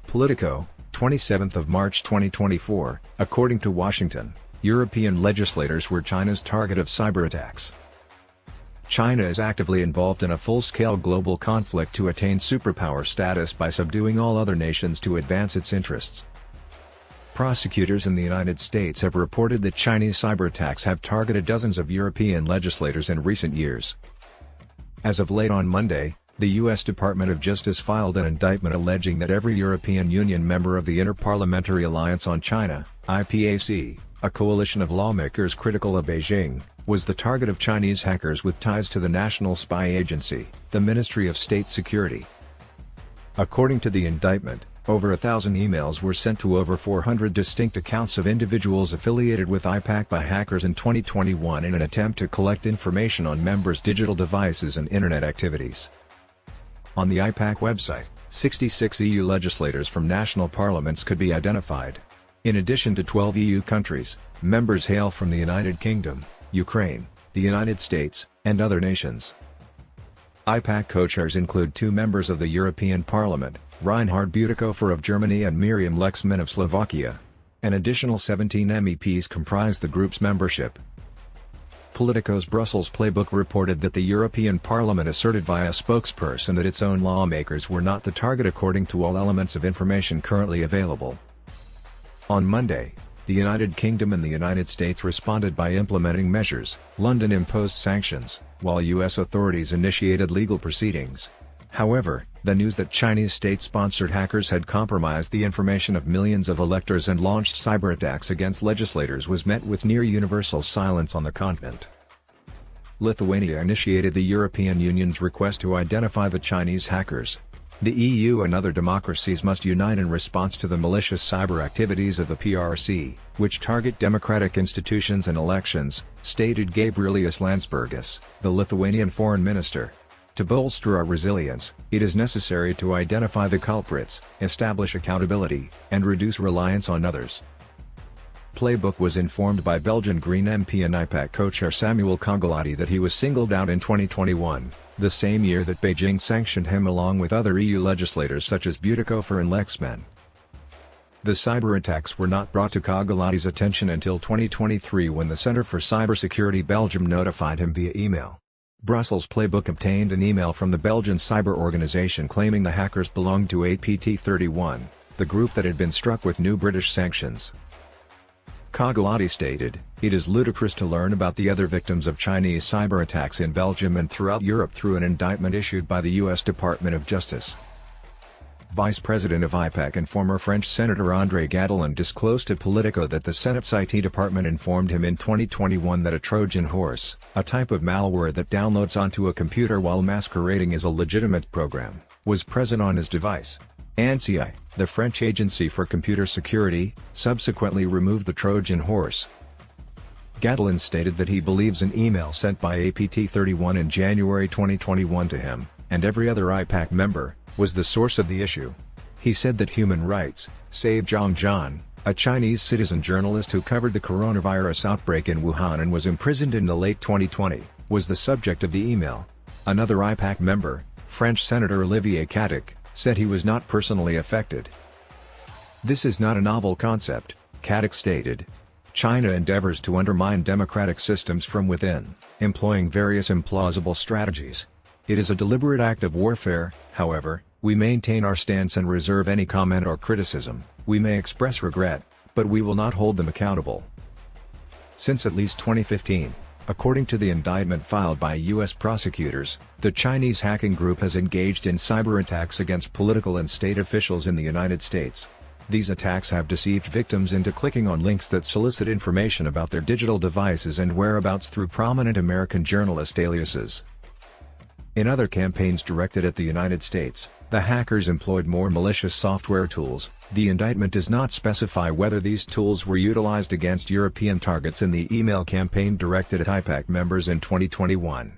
Politico, 27th of March 2024. According to Washington, European legislators were China's target of cyber attacks. China is actively involved in a full-scale global conflict to attain superpower status by subduing all other nations to advance its interests. Prosecutors in the United States have reported that Chinese cyber attacks have targeted dozens of European legislators in recent years. As of late on Monday, the U.S. Department of Justice filed an indictment alleging that every European Union member of the Inter-Parliamentary Alliance on China, IPAC, a coalition of lawmakers critical of Beijing, was the target of Chinese hackers with ties to the National Spy Agency, the Ministry of State Security. According to the indictment, over 1,000 emails were sent to over 400 distinct accounts of individuals affiliated with IPAC by hackers in 2021 in an attempt to collect information on members' digital devices and Internet activities. On the IPAC website, 66 EU legislators from national parliaments could be identified. In addition to 12 EU countries, members hail from the United Kingdom, Ukraine, the United States, and other nations. IPAC co-chairs include two members of the European Parliament, Reinhard Bütikofer of Germany and Miriam Lexman of Slovakia. An additional 17 MEPs comprise the group's membership. Politico's Brussels Playbook reported that the European Parliament asserted via a spokesperson that its own lawmakers were not the target according to all elements of information currently available. On Monday, the United Kingdom and the United States responded by implementing measures. London imposed sanctions, while U.S. authorities initiated legal proceedings. However, the news that Chinese state-sponsored hackers had compromised the information of millions of electors and launched cyber attacks against legislators was met with near-universal silence on the continent. Lithuania initiated the European Union's request to identify the Chinese hackers. The EU and other democracies must unite in response to the malicious cyber activities of the PRC, which target democratic institutions and elections, stated Gabrielius Landsbergis, the Lithuanian foreign minister. To bolster our resilience, it is necessary to identify the culprits, establish accountability, and reduce reliance on others. Playbook was informed by Belgian Green MP and IPAC co-chair Samuel Cogolati that he was singled out in 2021, the same year that Beijing sanctioned him along with other EU legislators such as Bütikofer and Lexman. The cyber attacks were not brought to Cogolati's attention until 2023 when the Center for Cybersecurity Belgium notified him via email. Brussels Playbook obtained an email from the Belgian cyber organization claiming the hackers belonged to APT31, the group that had been struck with new British sanctions. Cogolati stated, "It is ludicrous to learn about the other victims of Chinese cyber attacks in Belgium and throughout Europe through an indictment issued by the U.S. Department of Justice." Vice President of IPAC and former French Senator André Gattolin disclosed to Politico that the Senate's IT department informed him in 2021 that a Trojan horse, a type of malware that downloads onto a computer while masquerading as a legitimate program, was present on his device. ANSSI, the French Agency for Computer Security, subsequently removed the Trojan horse. Gattolin stated that he believes an email sent by APT31 in January 2021 to him, and every other IPAC member, was the source of the issue. He said that Human Rights, Save Zhongzhan, a Chinese citizen journalist who covered the coronavirus outbreak in Wuhan and was imprisoned in the late 2020, was the subject of the email. Another IPAC member, French Senator Olivier Cadic, said he was not personally affected. "This is not a novel concept," Cadic stated. "China endeavors to undermine democratic systems from within, employing various implausible strategies. It is a deliberate act of warfare. However, we maintain our stance and reserve any comment or criticism. We may express regret, but we will not hold them accountable." Since at least 2015, according to the indictment filed by U.S. prosecutors, the Chinese hacking group has engaged in cyber attacks against political and state officials in the United States. These attacks have deceived victims into clicking on links that solicit information about their digital devices and whereabouts through prominent American journalist aliases. In other campaigns directed at the United States, the hackers employed more malicious software tools. The indictment does not specify whether these tools were utilized against European targets in the email campaign directed at IPAC members in 2021.